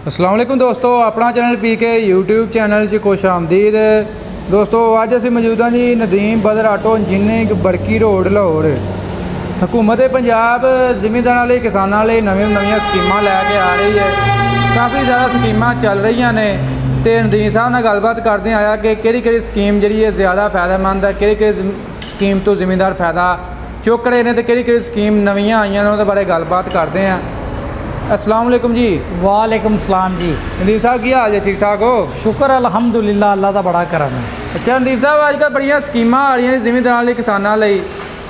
अस्सलाम वालेकुम दोस्तों, अपना चैनल पीके यूट्यूब चैनल च खुश आमदीद। दोस्तों अज असीं मौजूद हाँ जी नदीम बदर आटो इंजीनियरिंग बड़की रोड लाहौर। हुकूमत पंजाब जिमींदारां लई किसानां लई नवीं स्कीमां लैके आ रही है। काफ़ी ज़्यादा स्कीमां चल रही ने तो नदीम साहब नाल गलबात करदे आया कि किहड़ी स्कीम जिहड़ी है ज़्यादा फायदेमंद है, किहड़ी स्कीम तो जिमींदार फायदा चुक रहे हैं तो किहड़ी स्कीम नवीं आईयां ने उहदे बारे गलबात करते हैं। अस्सलाम वालेकुम जी। वालेकुम सलाम जी। नदीम साहब की हाल है, ठीक ठाक हो? शुक्र अल्हम्दुलिल्लाह, अल्लाह का बड़ा करम है। अच्छा नदीम साहब, अजकल बड़ियां स्कीमां आ रही जिमींदारां लई किसानां लई,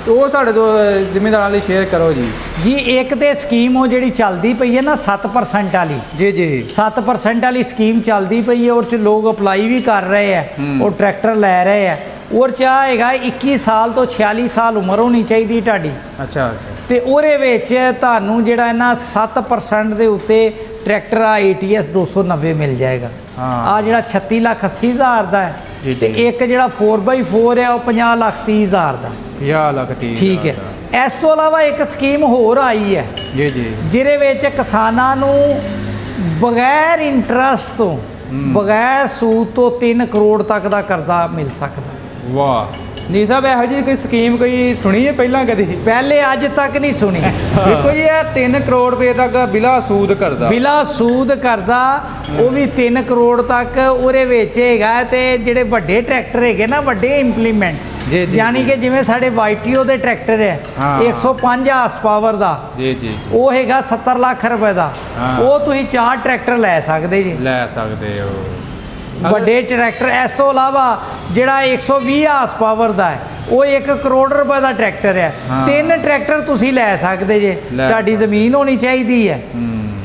तो वो साढ़े तो जिमींदारां लई शेयर करो जी। जी एक तो स्कीम वो जी चलती पई है ना 7% वाली। जी जी 7% वाली स्कीम चलती पई है और लोग अपलाई भी कर रहे हैं और ट्रैक्टर लै रहे हैं। और चाहेगा 21 साल तो 46 साल उम्र होनी चाहिए ढाडी। अच्छा अच्छा। तो ਉਹਦੇ ਵਿੱਚ ਤੁਹਾਨੂੰ ਜਿਹੜਾ ਨਾ 7% ਦੇ ਉੱਤੇ ट्रैक्टर ATS 290 मिल जाएगा। आ ਜਿਹੜਾ 36,80,000 ਦਾ ਹੈ ਤੇ ਇੱਕ ਜਿਹੜਾ 4x4 ਹੈ ਉਹ 50,30,000 ਦਾ। 50,30,000 ਠੀਕ ਹੈ। ਇਸ ਤੋਂ ਇਲਾਵਾ ਇੱਕ ਸਕੀਮ ਹੋਰ ਆਈ ਹੈ ਜੀ ਜੀ ਜਿਹਦੇ ਵਿੱਚ ਕਿਸਾਨਾਂ ਨੂੰ ਬਗੈਰ ਇੰਟਰਸਟ ਤੋਂ ਬਗੈਰ ਸੂਦ ਤੋਂ 3 ਕਰੋੜ ਤੱਕ ਦਾ ਕਰਜ਼ਾ ਮਿਲ ਸਕਦਾ। वाह जी साहब, यहो जी कोई स्कीम कोई सुनी है पहला कभी? पहले अज तक नहीं सुनी। देखो जी 3 करोड़ रुपए तक बिला सूद कर्जा, बिला सूद कर्जा वो भी 3 करोड़ तक उहदे विच हैगा। ते जिहड़े वड्डे ट्रैक्टर है ना, वड्डे इंप्लीमेंट यानी कि जिवें साडे YTO दे ट्रैक्टर है 105 हार्स पावर दा जी जी वो हैगा 70 लाख रुपए दा। वो तुसीं 4 ट्रैक्टर लै सकदे जी, लै सकदे हो ਵੱਡੇ ट्रैक्टर। इस तो इलावा ਜਿਹੜਾ 120 ਹਾਰਸ ਪਾਵਰ ਦਾ ਹੈ ਉਹ 1 ਕਰੋੜ ਰੁਪਏ ਦਾ ਟਰੈਕਟਰ ਹੈ। 3 ਟਰੈਕਟਰ ਤੁਸੀਂ ਲੈ ਸਕਦੇ ਜੇ। ਤੁਹਾਡੀ ਜ਼ਮੀਨ ਹੋਣੀ ਚਾਹੀਦੀ ਹੈ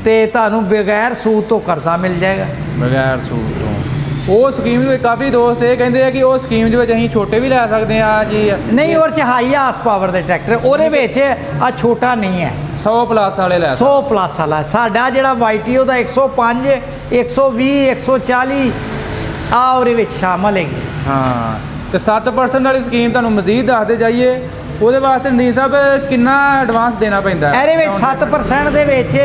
ਤੇ ਤੁਹਾਨੂੰ ਬਗੈਰ ਸੂਦ ਤੋਂ ਕਰਜ਼ਾ ਮਿਲ ਜਾਏਗਾ। ਬਗੈਰ ਸੂਦ ਤੋਂ ਉਹ ਸਕੀਮ ਦੇ ਕਾਫੀ ਦੋਸਤ ਇਹ ਕਹਿੰਦੇ ਆ ਕਿ ਉਹ ਸਕੀਮ ਦੇ ਵਿੱਚ ਅਸੀਂ ਛੋਟੇ ਵੀ ਲੈ ਸਕਦੇ ਆ ਜੀ। ਨਹੀਂ, ਔਰ ਚ ਹਾਈ ਹਾਰਸ ਪਾਵਰ ਦੇ ਟਰੈਕਟਰ ਉਹਦੇ ਵਿੱਚ ਆ ਛੋਟਾ ਨਹੀਂ ਹੈ। 100 ਪਲੱਸ ਵਾਲੇ ਲੈ 100 ਪਲੱਸ ਵਾਲਾ ਸਾਡਾ ਜਿਹੜਾ YTO ਦਾ 105 120 140 ਆ ਉਹਦੇ ਵਿੱਚ ਸ਼ਾਮਲ ਹੈਗੀ। ਹਾਂ ਤੇ 7% ਵਾਲੀ ਸਕੀਮ ਤੁਹਾਨੂੰ ਮਜ਼ੀਦ ਦੱਸਦੇ ਜਾਈਏ। ਉਹਦੇ ਵਾਸਤੇ ਨਦੀਮ ਸਾਹਿਬ ਕਿੰਨਾ ਐਡਵਾਂਸ ਦੇਣਾ ਪੈਂਦਾ? ਇਹਦੇ ਵਿੱਚ 7% ਦੇ ਵਿੱਚ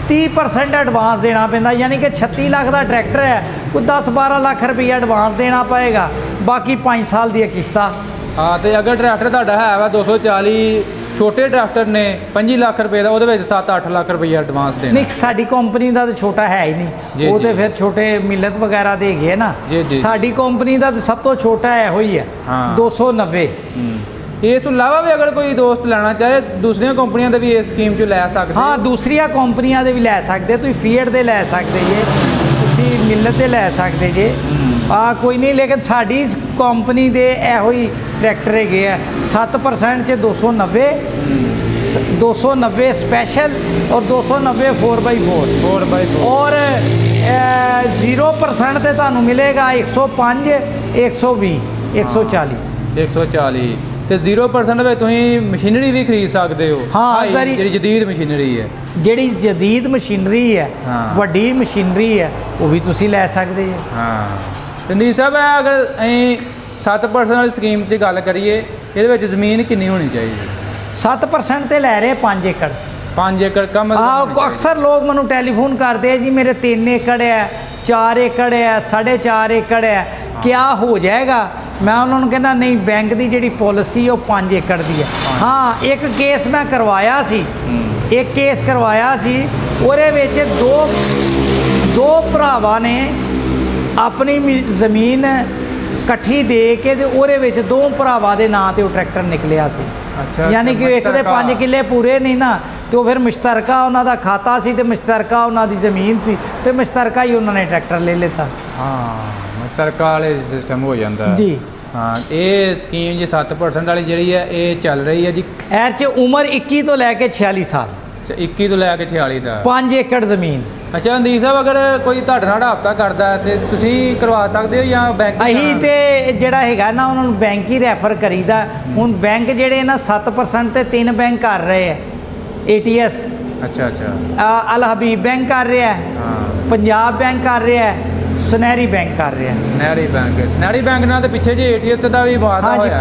30% ਐਡਵਾਂਸ ਦੇਣਾ ਪੈਂਦਾ। ਯਾਨੀ ਕਿ 36 ਲੱਖ ਦਾ ਟਰੈਕਟਰ ਹੈ, ਕੋਈ 10-12 ਲੱਖ ਰੁਪਈਆ ਐਡਵਾਂਸ ਦੇਣਾ ਪਏਗਾ। ਬਾਕੀ 5 ਸਾਲ ਦੀਆਂ ਕਿਸ਼ਤਾਂ। ਹਾਂ ਤੇ ਅਗਰ ਟਰੈਕਟਰ ਤੁਹਾਡਾ ਹੈ ਵਾ 240 ਛੋਟੇ ਟਰੈਕਟਰ ਨੇ 25 ਲੱਖ ਰੁਪਏ ਦਾ, ਉਹਦੇ ਵਿੱਚ 7-8 ਲੱਖ ਰੁਪਈਆ ਐਡਵਾਂਸ ਦੇਣਾ। ਨਹੀਂ, ਸਾਡੀ ਕੰਪਨੀ ਦਾ ਤਾਂ ਛੋਟਾ ਹੈ ਹੀ ਨਹੀਂ। ਉਹ ਤੇ ਫਿਰ ਛੋਟੇ ਮਿਲਤ ਵਗੈਰਾ ਦੇ ਗਏ ਨਾ। ਸਾਡੀ ਕੰਪਨੀ ਦਾ ਸਭ ਤੋਂ ਛੋਟਾ ਇਹੋ ਹੀ ਹੈ 290। ਇਸ ਤੋਂ ਇਲਾਵਾ ਵੀ ਅਗਰ ਕੋਈ ਦੋਸਤ ਲੈਣਾ ਚਾਹੇ ਦੂਸਰੀਆਂ ਕੰਪਨੀਆਂ ਦੇ ਵੀ ਇਸ ਸਕੀਮ 'ਚ ਲੈ ਸਕਦੇ? ਹਾਂ, ਦੂਸਰੀਆਂ ਕੰਪਨੀਆਂ ਦੇ ਵੀ ਲੈ ਸਕਦੇ। ਤੁਸੀਂ ਫੀਐਟ ਦੇ ਲੈ ਸਕਦੇ ਜੇ, ਤੁਸੀਂ ਮਿਲਤ ਦੇ ਲੈ ਸਕਦੇ ਜੇ। ਕੋਈ ਨਹੀਂ, ਲੇਕਿਨ ਸਾਡੀ ਕੰਪਨੀ ਦੇ ਇਹੋ ਹੀ ਟਰੈਕਟਰ ਹੈਗੇ ਆ। 7% 'ਚ 290 स्पेशल और 290 4x4 और 0% ਤੇ ਤੁਹਾਨੂੰ ਮਿਲੇਗਾ 105 120 140 ਤੇ 0% ਵਿੱਚ ਤੁਸੀਂ ਮਸ਼ੀਨਰੀ ਵੀ ਖਰੀਦ ਸਕਦੇ ਹੋ। ਹਾਂ, ਜਿਹੜੀ ਜਦੀਦ ਮਸ਼ੀਨਰੀ ਹੈ, ਜਿਹੜੀ ਜਦੀਦ ਮਸ਼ੀਨਰੀ ਹੈ, ਵੱਡੀ ਮਸ਼ੀਨਰੀ ਹੈ, ਉਹ ਵੀ ਤੁਸੀਂ ਲੈ ਸਕਦੇ ਜੀ। ਹਾਂ ਸੰਦੀਪ ਸਾਹਿਬ, ਅਗਰ ਅਸੀਂ 7% ਵਾਲੀ ਸਕੀਮ 'ਚ ਗੱਲ ਕਰੀਏ, ਇਹਦੇ ਵਿੱਚ ਜ਼ਮੀਨ ਕਿੰਨੀ ਹੋਣੀ ਚਾਹੀਦੀ? 7% ਤੇ ਲੈ ਰਹੇ 5 ਏਕੜ। 5 ਏਕੜ ਕਮ? ਅਕਸਰ ਲੋਕ ਮੈਨੂੰ ਟੈਲੀਫੋਨ ਕਰਦੇ ਆ ਜੀ ਮੇਰੇ 3 ਏਕੜ ਹੈ, 4 ਏਕੜ ਹੈ, 4.5 ਏਕੜ ਹੈ, ਕਿਆ ਹੋ ਜਾਏਗਾ? ਮੈਂ ਉਹਨਾਂ ਨੂੰ ਕਹਿੰਦਾ ਨਹੀਂ, ਬੈਂਕ ਦੀ ਜਿਹੜੀ ਪਾਲਿਸੀ ਉਹ 5 ਏਕੜ ਦੀ ਹੈ। ਹਾਂ, ਇੱਕ ਕੇਸ ਮੈਂ ਕਰਵਾਇਆ ਸੀ, ਇੱਕ ਕੇਸ ਕਰਵਾਇਆ ਸੀ। ਉਹਦੇ ਵਿੱਚ ਦੋ ਭਰਾਵਾਂ ਨੇ ਆਪਣੀ ਜ਼ਮੀਨ ਇਕੱਠੀ ਦੇ ਕੇ ਤੇ ਉਹਦੇ ਵਿੱਚ 2 ਭਰਾਵਾਂ ਦੇ ਨਾਂ 'ਤੇ ਉਹ ਟਰੈਕਟਰ ਨਿਕਲਿਆ ਸੀ। ਅੱਛਾ, ਯਾਨੀ ਕਿ ਇੱਕ ਦੇ 5 ਕਿੱਲੇ ਪੂਰੇ ਨਹੀਂ ਨਾ, ਤੇ ਉਹ ਫਿਰ ਮੁਸ਼ਤਰਕਾ ਉਹਨਾਂ ਦਾ ਖਾਤਾ ਸੀ ਤੇ ਮੁਸ਼ਤਰਕਾ ਉਹਨਾਂ ਦੀ ਜ਼ਮੀਨ ਸੀ ਤੇ ਮੁਸ਼ਤਰਕਾ ਹੀ ਉਹਨਾਂ ਨੇ ਟਰੈਕਟਰ ਲੈ ਲਿੱਤਾ। ਹਾਂ, ਮੁਸ਼ਤਰਕਾ ਵਾਲੇ ਸਿਸਟਮ ਹੋ ਜਾਂਦਾ ਜੀ। ਹਾਂ, ਇਹ ਸਕੀਮ ਜੀ 7% ਵਾਲੀ ਜਿਹੜੀ ਹੈ ਇਹ ਚੱਲ ਰਹੀ ਹੈ ਜੀ। ਇਹ 'ਚ ਉਮਰ 21 ਤੋਂ ਲੈ ਕੇ 46 ਸਾਲ। 21 ਤੋਂ ਲੈ ਕੇ 46 ਦਾ 5 ਏਕੜ ਜ਼ਮੀਨ। ਅੱਛਾ ਨਦੀਮ ਸਾਹਿਬ, ਅਗਰ ਕੋਈ ਤੁਹਾਡੇ ਨਾਲ ਰਾਬਤਾ ਕਰਦਾ ਤੇ ਤੁਸੀਂ ਕਰਵਾ ਸਕਦੇ ਹੋ ਜਾਂ ਬੈਂਕ? ਅਸੀਂ ਤੇ ਜਿਹੜਾ ਹੈਗਾ ਨਾ ਉਹਨਾਂ ਨੂੰ ਬੈਂਕ ਹੀ ਰੈਫਰ ਕਰੀਦਾ। ਹੁਣ ਬੈਂਕ ਜਿਹੜੇ ਨਾ 7% ਤੇ 3 ਬੈਂਕ ਕਰ ਰਹੇ ਆ। ATS, ਅੱਛਾ ਅੱਛਾ, ਅਲ ਹਬੀਬ ਬੈਂਕ ਕਰ ਰਿਹਾ ਹੈ, ਪੰਜਾਬ ਬੈਂਕ ਕਰ ਰਿਹਾ ਹੈ ਸੁਨਹਿਰੀ ਬੈਂਕ ਕਰ ਰਿਹਾ। ਸੁਨਹਿਰੀ ਬੈਂਕ ਨਾਲ ਤੇ ਪਿੱਛੇ ਜੇ ATS ਦਾ ਵੀ ਵਾਅਦਾ हाँ जी, ਹੋਇਆ।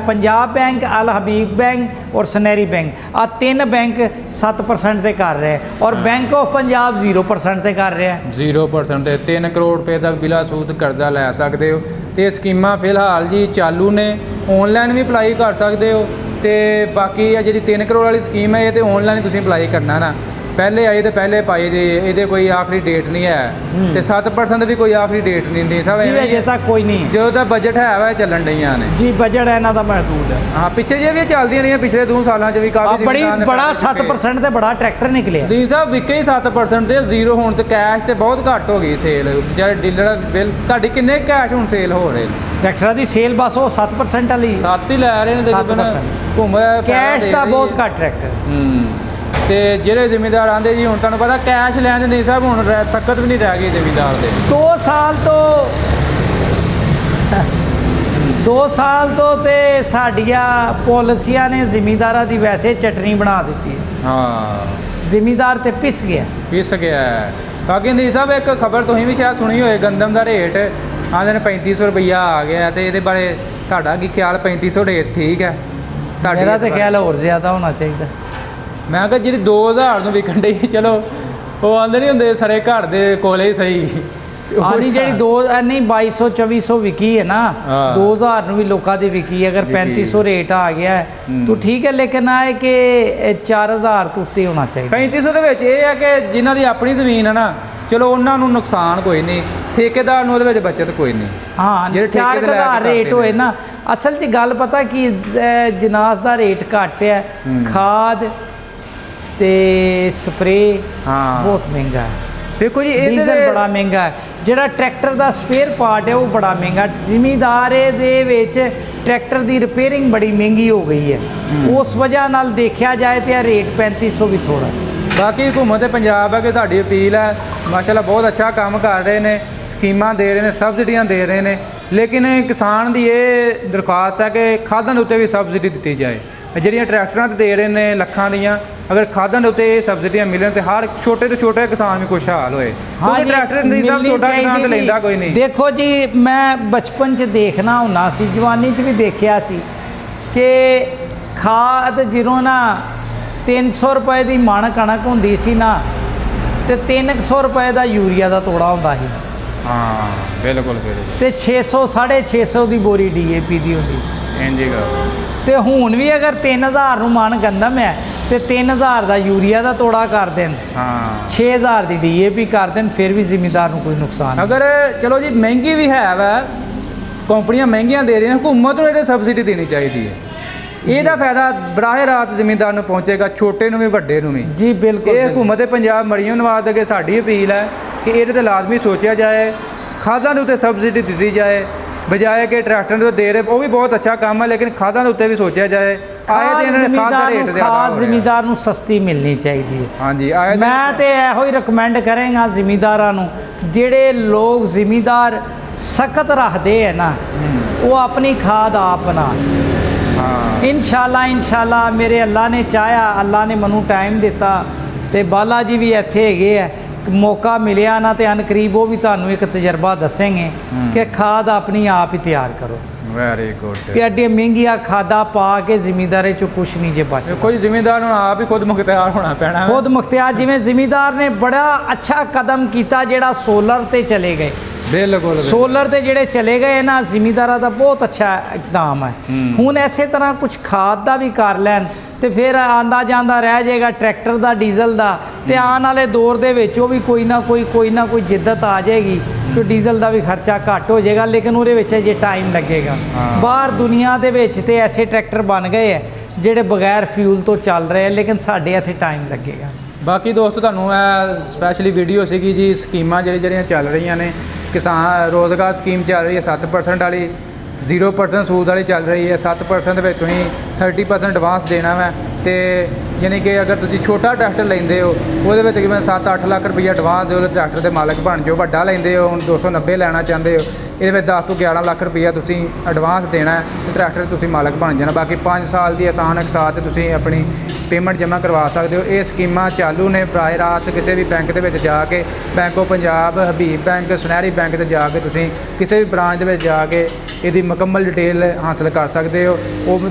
पंजाब बैंक, अल हबीब बैंक और सुनहरी बैंक, आ 3 बैंक 7% ਤੇ ਕਰ ਰਿਹਾ ਔਰ ਬੈਂਕ ਆਫ ਪੰਜਾਬ 0% ਤੇ ਕਰ ਰਿਹਾ। 0% ਤੇ 3 ਕਰੋੜ ਰੁਪਏ ਤੱਕ ਬਿਲਾ ਸੂਦ ਕਰਜ਼ਾ ਲੈ ਸਕਦੇ ਹੋ। ਤੇ ਸਕੀਮਾਂ ਫਿਲਹਾਲ ਜੀ ਚਾਲੂ ਨੇ, ਆਨਲਾਈਨ ਵੀ ਅਪਲਾਈ ਕਰ ਸਕਦੇ ਹੋ। ਤੇ ਬਾਕੀ ਆ ਜਿਹੜੀ 3 ਕਰੋੜ ਵਾਲੀ ਸਕੀਮ ਹੈ, ਇਹ ਤੇ ਆਨਲਾਈਨ ਤੁਸੀਂ ਅਪਲਾਈ ਕਰਨਾ ਨਾ, ਪਹਿਲੇ ਆਏ ਤੇ ਪਹਿਲੇ ਪਾਈ ਦੇ, ਇਹਦੇ ਕੋਈ ਆਖਰੀ ਡੇਟ ਨਹੀਂ ਹੈ। ਤੇ 7% ਵੀ ਕੋਈ ਆਖਰੀ ਡੇਟ ਨਹੀਂ ਹੁੰਦੀ ਸਭ, ਜੀ ਅਜੇ ਤੱਕ ਕੋਈ ਨਹੀਂ। ਜਦੋਂ ਦਾ ਬਜਟ ਹੈ ਵਾ ਚੱਲਣ ਡਈਆਂ ਨੇ ਜੀ, ਬਜਟ ਇਹਨਾਂ ਦਾ ਮਹਦੂਦ ਹੈ। ਹਾਂ, ਪਿੱਛੇ ਜੇ ਵੀ ਚੱਲਦੀਆਂ ਰਹੀਆਂ, ਪਿਛਲੇ 2 ਸਾਲਾਂ 'ਚ ਵੀ ਕਾਫੀ ਬੜਾ 7% ਤੇ ਬੜਾ ਟਰੈਕਟਰ ਨਿਕਲਿਆ। ਡੀਲ ਸਾਹਿਬ ਵਿਕੇ ਹੀ 7% ਤੇ 0 ਹੋਣ ਤੇ ਕੈਸ਼ ਤੇ ਬਹੁਤ ਘੱਟ ਹੋ ਗਈ ਸੇਲ। ਜਿਹੜੇ ਡੀਲਰ ਬਿੱਲ ਤੁਹਾਡੀ ਕਿੰਨੇ ਕੈਸ਼ ਹੁਣ ਸੇਲ ਹੋ ਰਹੇ ਟਰੈਕਟਰਾਂ ਦੀ ਸੇਲ ਬਸ ਉਹ 7% ਵਾਲੀ 7 ਹੀ ਲੈ ਰਹੇ ਨੇ ਤਕਰੀਬਨ। ਘੁੰਮ ਕੈਸ਼ ਦਾ ਬਹੁਤ ਘੱਟ ਟਰੈਕਟਰ। ਤੇ ਜਿਹੜੇ ਜ਼ਿਮੀਂਦਾਰ ਆਂਦੇ ਜੀ ਹੁਣ ਤੁਹਾਨੂੰ ਪਤਾ ਕੈਸ਼ ਲੈਣ ਦੇ ਨਹੀਂ ਸਾਹਿਬ, ਹੁਣ ਸਖਤ ਵੀ ਨਹੀਂ ਰਹਿ ਗਈ ਜ਼ਿਮੀਂਦਾਰ ਦੇ। 2 ਸਾਲ ਤੋਂ ਤੇ ਸਾਡੀਆਂ ਪਾਲਿਸੀਆਂ ਨੇ ਜ਼ਿਮੀਂਦਾਰਾਂ ਦੀ ਵੈਸੇ ਚਟਨੀ ਬਣਾ ਦਿੱਤੀ ਹੈ। ਹਾਂ, ਜ਼ਿਮੀਂਦਾਰ ਤੇ ਪਿਸ ਗਿਆ। ਬਾਕੀ ਨਹੀਂ ਸਾਹਿਬ ਇੱਕ ਖਬਰ ਤੁਸੀਂ ਵੀ ਸ਼ਾਇਦ ਸੁਣੀ ਹੋਏ, ਗੰਦਮ ਦਾ ਰੇਟ ਆਂਦੇ ਨੇ 3500 ਰੁਪਈਆ ਆ ਗਿਆ। ਤੇ ਇਹਦੇ ਬਾਰੇ ਤੁਹਾਡਾ ਕੀ ਖਿਆਲ? 3500 ਰੇਟ ਠੀਕ ਹੈ? ਮੇਰਾ ਤਾਂ ਖਿਆਲ ਹੋਰ ਜ਼ਿਆਦਾ ਹੋਣਾ ਚਾਹੀਦਾ। ਮੈਂ ਕਿਹਾ ਜਿਹੜੀ 2000 ਨੂੰ ਵਿਕਣ ਡਈ, ਚਲੋ ਉਹ ਆਂਦੇ ਨਹੀਂ ਹੁੰਦੇ ਸਾਰੇ ਘਰ ਦੇ ਕੋਲੇ ਹੀ ਸਹੀ। ਆਨੀ ਜਿਹੜੀ 2200 2400 ਵਿਕੀ ਹੈ ਨਾ, 2000 ਨੂੰ ਵੀ ਲੋਕਾਂ ਦੀ ਵਿਕੀ। ਅਗਰ 3500 ਰੇਟ ਆ ਗਿਆ ਤਾਂ ਠੀਕ ਹੈ, ਲੇਕਿਨ ਆਏ ਕਿ 4000 ਤੋਂ ਉੱਤੇ ਹੋਣਾ ਚਾਹੀਦਾ। 3500 ਦੇ ਵਿੱਚ ਇਹ ਹੈ ਕਿ ਜਿਨ੍ਹਾਂ ਦੀ ਆਪਣੀ ਜ਼ਮੀਨ ਹੈ ਨਾ, ਚਲੋ ਉਹਨਾਂ ਨੂੰ ਨੁਕਸਾਨ ਕੋਈ ਨਹੀਂ, ਠੇਕੇਦਾਰ ਨੂੰ ਉਹਦੇ ਵਿੱਚ ਬਚਤ ਕੋਈ ਨਹੀਂ। ਹਾਂ, ਜਿਹੜੇ 4000 ਰੇਟ ਹੋਏ ਨਾ, ਅਸਲ 'ਚ ਗੱਲ ਪਤਾ ਕੀ, ਜਨਾਸ ਦਾ ਰੇਟ ਘੱਟ ਹੈ, ਖਾਦ ਤੇ ਸਪਰੇ ਬਹੁਤ ਮਹਿੰਗਾ ਹੈ। ਦੇਖੋ ਜੀ, ਡੀਜ਼ਲ ਬੜਾ ਮਹਿੰਗਾ ਹੈ। ਜਿਹੜਾ ਟਰੈਕਟਰ ਦਾ ਸਪੇਅਰ ਪਾਰਟ ਹੈ ਉਹ ਬੜਾ ਮਹਿੰਗਾ। ਜ਼ਿਮੀਂਦਾਰ ਦੇ ਵਿੱਚ ਟਰੈਕਟਰ ਦੀ ਰਿਪੇਅਰਿੰਗ ਬੜੀ ਮਹਿੰਗੀ ਹੋ ਗਈ ਹੈ। ਉਸ ਵਜ੍ਹਾ ਨਾਲ ਦੇਖਿਆ ਜਾਏ ਤਾਂ ਰੇਟ 3500 ਵੀ ਥੋੜਾ। ਬਾਕੀ ਹਕੂਮਤ ਪੰਜਾਬ ਹੈ ਕਿ ਸਾਡੀ ਅਪੀਲ ਹੈ, ਮਾਸ਼ਾਅੱਲਾ ਬਹੁਤ ਅੱਛਾ ਕੰਮ ਕਰ ਰਹੇ ਨੇ, ਸਕੀਮਾਂ ਦੇ ਰਹੇ ਨੇ, ਸਬਸਿਡੀਆਂ ਦੇ ਰਹੇ ਨੇ। ਲੇਕਿਨ ਕਿਸਾਨ ਦੀ ਇਹ ਦਰਖਾਸਤ ਹੈ ਕਿ ਖਾਦਾਂ ਦੇ ਉੱਤੇ ਵੀ ਸਬਸਿਡੀ ਦਿੱਤੀ ਜਾਏ। ਜਿਹੜੀਆਂ ਟਰੈਕਟਰਾਂ 'ਤੇ ਦੇ ਰਹੇ ਨੇ ਲੱਖਾਂ ਦੀਆਂ, ਅਗਰ ਖਾਦਾਂ ਦੇ ਉੱਤੇ ਇਹ ਸਬਸਿਡੀਆਂ ਮਿਲਣ ਤੇ ਹਰ ਛੋਟੇ ਤੋਂ ਛੋਟੇ ਕਿਸਾਨ ਵੀ ਖੁਸ਼ਹਾਲ ਹੋਏ। ਕਿਉਂਕਿ ਟਰੈਕਟਰ ਦੀ ਸਭ ਛੋਟਾ ਕਿਸਾਨ ਤੇ ਲੈਂਦਾ ਕੋਈ ਨਹੀਂ। ਦੇਖੋ ਜੀ, ਮੈਂ ਬਚਪਨ 'ਚ ਦੇਖਣਾ ਹੁੰਦਾ ਸੀ, ਜਵਾਨੀ 'ਚ ਵੀ ਦੇਖਿਆ ਸੀ ਕਿ ਖਾਦ ਜਦੋਂ ਨਾ 300 ਰੁਪਏ ਦੀ ਮਣ ਕਣਕ ਹੁੰਦੀ ਸੀ ਨਾ, ਤੇ 300 ਰੁਪਏ ਦਾ ਯੂਰੀਆ ਦਾ ਤੋੜਾ ਹੁੰਦਾ ਸੀ। ਹਾਂ, ਬਿਲਕੁਲ। ਤੇ 600 650 ਦੀ ਬੋਰੀ DAP ਦੀ ਹੁੰਦੀ ਸੀ। ਇੰਜੀ ਗਾ। ਤੇ ਹੁਣ ਵੀ ਅਗਰ 3000 ਨੂੰ ਮਣ ਗੰਦਮ ਹੈ ਤੇ 3000 ਦਾ ਯੂਰੀਆ ਦਾ ਤੋੜਾ ਕਰ ਦੇਣ, 6000 ਦੀ DAP ਕਰ ਦੇਣ, ਫਿਰ ਵੀ ਜ਼ਿਮੀਂਦਾਰ ਨੂੰ ਕੋਈ ਨੁਕਸਾਨ। ਅਗਰ ਚਲੋ ਜੀ ਮਹਿੰਗੀ ਵੀ ਹੈ ਵਾ, ਕੰਪਨੀਆਂ ਮਹਿੰਗੀਆਂ ਦੇ ਰਹੀਆਂ, ਹਕੂਮਤ ਨੂੰ ਇਹਦੇ ਸਬਸਿਡੀ ਦੇਣੀ ਚਾਹੀਦੀ ਹੈ। ਇਹਦਾ ਫਾਇਦਾ ਬਰਾਹ ਰਾਤ ਜ਼ਿਮੀਂਦਾਰ ਨੂੰ ਪਹੁੰਚੇਗਾ, ਛੋਟੇ ਨੂੰ ਵੀ ਵੱਡੇ ਨੂੰ ਵੀ। ਜੀ ਬਿਲਕੁਲ। ਇਹ ਹਕੂਮਤ ਪੰਜਾਬ ਮਰੀਮ ਨਵਾਜ਼ ਅੱਗੇ ਸਾਡੀ ਅਪੀਲ ਹੈ ਕਿ ਇਹਦੇ ਤੇ ਲਾਜ਼ਮੀ ਸੋਚਿਆ ਜਾਏ, ਖਾਦਾਂ ਦੇ ਉੱਤੇ ਸਬਸਿਡੀ ਦਿੱਤੀ ਜਾਏ, ਬਜਾਏ ਕਿ ਟਰੈਕਟਰਾਂ ਦੇ ਦੇ ਰਹੇ। ਉਹ ਵੀ ਬਹੁਤ ਅੱਛਾ ਕੰਮ ਹੈ, ਲੇਕਿਨ ਖਾਦਾਂ ਦੇ ਉੱਤੇ ਵੀ ਸੋਚਿਆ ਜਾਏ। ਆਏ ਤੇ ਇਹਨਾਂ ਨੇ ਖਾਦ ਦਾ ਰੇਟ ਜ਼ਿਆਦਾ, ਜ਼ਿਮੀਂਦਾਰ ਨੂੰ ਸਸਤੀ ਮਿਲਣੀ ਚਾਹੀਦੀ ਹੈ। ਹਾਂਜੀ, ਮੈਂ ਤੇ ਇਹੋ ਹੀ ਰਿਕਮੈਂਡ ਕਰਾਂਗਾ ਜ਼ਿਮੀਂਦਾਰਾਂ ਨੂੰ, ਜਿਹੜੇ ਲੋਕ ਜ਼ਿਮੀਂਦਾਰ ਸਖਤ ਰੱਖਦੇ ਹੈ ਨਾ, ਉਹ ਆਪਣੀ ਖਾਦ ਆਪ ਬਣਾਉਣ। ਇਨਸ਼ਾਅੱਲਾ ਮੇਰੇ ਅੱਲਾ ਨੇ ਚਾਹਿਆ, ਅੱਲਾ ਨੇ ਮੈਨੂੰ ਟਾਈਮ ਦਿੱਤਾ ਤੇ ਬਾਲਾ ਜੀ ਵੀ ਇੱਥੇ ਹੈਗੇ ਆ, ਮੌਕਾ ਮਿਲਿਆ ਨਾ ਤੇ ਅਨਕਰੀਬ ਉਹ ਵੀ ਤੁਹਾਨੂੰ ਇੱਕ ਤਜਰਬਾ ਦੱਸਣਗੇ ਕਿ ਖਾਦ ਆਪਣੀ ਆਪ ਹੀ ਤਿਆਰ ਕਰੋ। Very good. ਕਿ ਐਡੀਆਂ ਮਹਿੰਗੀਆਂ ਖਾਦਾਂ ਪਾ ਕੇ ਜ਼ਿਮੀਂਦਾਰੇ ਚੋਂ ਕੁਛ ਨਹੀਂ ਜੇ ਬਚਦਾ। ਕੋਈ ਜ਼ਿਮੀਂਦਾਰ ਨੂੰ ਆਪ ਹੀ ਖੁਦ ਮੁਖਤਿਆਰ ਹੋਣਾ ਪੈਣਾ। ਖੁਦ ਮੁਖਤਿਆਰ, ਜਿਵੇਂ ਜ਼ਿਮੀਂਦਾਰ ਨੇ ਬੜਾ ਅੱਛਾ ਕਦਮ ਕੀਤਾ ਜਿਹੜਾ ਸੋਲਰ ਤੇ ਚਲੇ ਗਏ। ਬਿਲਕੁਲ। ਸੋਲਰ ਤੇ ਜਿਹੜੇ ਚਲੇ ਗਏ ਨਾ ਜ਼ਿਮੀਂਦਾਰਾਂ ਦਾ ਬਹੁਤ ਅੱਛਾ ਇਕਦਾਮ ਹੈ। ਹੁਣ ਇਸੇ ਤਰ੍ਹਾਂ ਕੁਝ ਖਾਦ ਦਾ ਵੀ ਕਰ ਲੈਣ ਤੇ ਫਿਰ ਆਂਦਾ ਜਾਂਦਾ ਰਹਿ ਜਾਏਗਾ ਟਰੈਕਟਰ ਦਾ, ਡੀਜ਼ਲ ਦਾ। ਤੇ ਆਉਣ ਵਾਲੇ ਦੌਰ ਦੇ ਵਿੱਚ ਉਹ ਵੀ ਕੋਈ ਨਾ ਕੋਈ ਜਿੱਦਤ ਆ ਜਾਏਗੀ ਕਿ ਡੀਜ਼ਲ ਦਾ ਵੀ ਖਰਚਾ ਘੱਟ ਹੋ ਜਾਏਗਾ, ਲੇਕਿਨ ਉਹਦੇ ਵਿੱਚ ਜੇ ਟਾਈਮ ਲੱਗੇਗਾ। ਬਾਹਰ ਦੁਨੀਆ ਦੇ ਵਿੱਚ ਤੇ ਐਸੇ ਟਰੈਕਟਰ ਬਣ ਗਏ ਹੈ ਜਿਹੜੇ ਬਗੈਰ ਫਿਊਲ ਤੋਂ ਚੱਲ ਰਹੇ, ਲੇਕਿਨ ਸਾਡੇ ਇੱਥੇ ਟਾਈਮ ਲੱਗੇਗਾ। ਬਾਕੀ ਦੋਸਤੋ, ਤੁਹਾਨੂੰ ਇਹ ਸਪੈਸ਼ਲੀ ਵੀਡੀਓ ਸੀਗੀ ਜੀ, ਸਕੀਮਾਂ ਜਿਹੜੀਆਂ ਚੱਲ ਰਹੀਆਂ ਨੇ। ਕਿਸਾਨ ਰੋਜ਼ਗਾਰ ਸਕੀਮ ਚੱਲ ਰਹੀ ਹੈ 7% ਵਾਲੀ, 0% ਸੂਦ ਵਾਲੀ ਚੱਲ ਰਹੀ ਹੈ। 7% ਦੇ ਵਿੱਚ ਤੁਸੀਂ 30% ਐਡਵਾਂਸ ਦੇਣਾ ਵਾ। ਤੇ ਯਾਨੀ ਕਿ ਅਗਰ ਤੁਸੀਂ ਛੋਟਾ ਟਰੈਕਟਰ ਲੈਂਦੇ ਹੋ ਉਹਦੇ ਵਿੱਚ ਕਿਵੇਂ 7-8 ਲੱਖ ਰੁਪਈਆ ਐਡਵਾਂਸ ਦਿਓ, ਟਰੈਕਟਰ ਦੇ ਮਾਲਕ ਬਣ ਜਾਓ। ਵੱਡਾ ਲੈਂਦੇ ਹੋ, ਹੁਣ 290 ਲੈਣਾ ਚਾਹੁੰਦੇ ਹੋ, ਇਹਦੇ ਵਿੱਚ 10 ਤੋਂ 11 ਲੱਖ ਰੁਪਈਆ ਤੁਸੀਂ ਐਡਵਾਂਸ ਦੇਣਾ ਤੇ ਟਰੈਕਟਰ ਤੁਸੀਂ ਮਾਲਕ ਬਣ ਜਾਣਾ। ਬਾਕੀ 5 ਸਾਲ ਦੀ ਆਸਾਨ ਅਕਸਾਤ ਤੁਸੀਂ ਆਪਣੀ ਪੇਮੈਂਟ ਜਮ੍ਹਾਂ ਕਰਵਾ ਸਕਦੇ ਹੋ। ਇਹ ਸਕੀਮਾਂ ਚਾਲੂ ਨੇ ਬਰਾਏ ਰਾਤ ਕਿਸੇ ਵੀ ਬੈਂਕ ਦੇ ਵਿੱਚ ਜਾ ਕੇ, bank of Punjab, Habib bank, ਸੁਨਹਿਰੀ ਬੈਂਕ ਤੇ ਜਾ ਕੇ ਤੁਸੀਂ ਕਿਸੇ ਵੀ ਬ੍ਰਾਂਚ ਦੇ ਵਿੱਚ ਜਾ ਕੇ ਇਹਦੀ ਮੁਕੰਮਲ ਡਿਟੇਲ ਹਾਸਲ ਕਰ ਸਕਦੇ ਹੋ। ਉਹ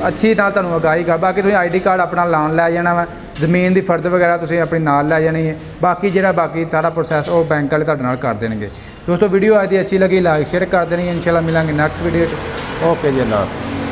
ਅੱਛੀ ਨਾਲ ਤੁਹਾਨੂੰ ਅਗਾਈ ਕਰ। ਬਾਕੀ ਤੁਸੀਂ ਆਈਡੀ ਕਾਰਡ ਆਪਣਾ ਲਾਣ ਲੈ ਜਾਣਾ ਵਾ, ਜ਼ਮੀਨ ਦੀ ਫਰਦ ਵਗੈਰਾ ਤੁਸੀਂ ਆਪਣੀ ਨਾਲ ਲੈ ਜਾਣੀ ਹੈ। ਬਾਕੀ ਸਾਰਾ ਪ੍ਰੋਸੈਸ ਉਹ ਬੈਂਕ ਵਾਲੇ ਤੁਹਾਡੇ ਨਾਲ ਕਰ ਦੇਣਗੇ। ਦੋਸਤੋ ਵੀਡੀਓ ਅੱਜ ਦੀ ਅੱਛੀ ਲੱਗੀ, ਲਾਈਕ ਸ਼ੇਅਰ ਕਰ ਦੇਣੀ। ਇੰਸ਼ਾਅੱਲਾ ਮਿਲਾਂਗੇ ਨੈਕਸਟ ਵੀਡੀਓ 'ਚ। ਓਕੇ ਜੀ, ਅੱਲਾ ਹਾਫਿਜ਼।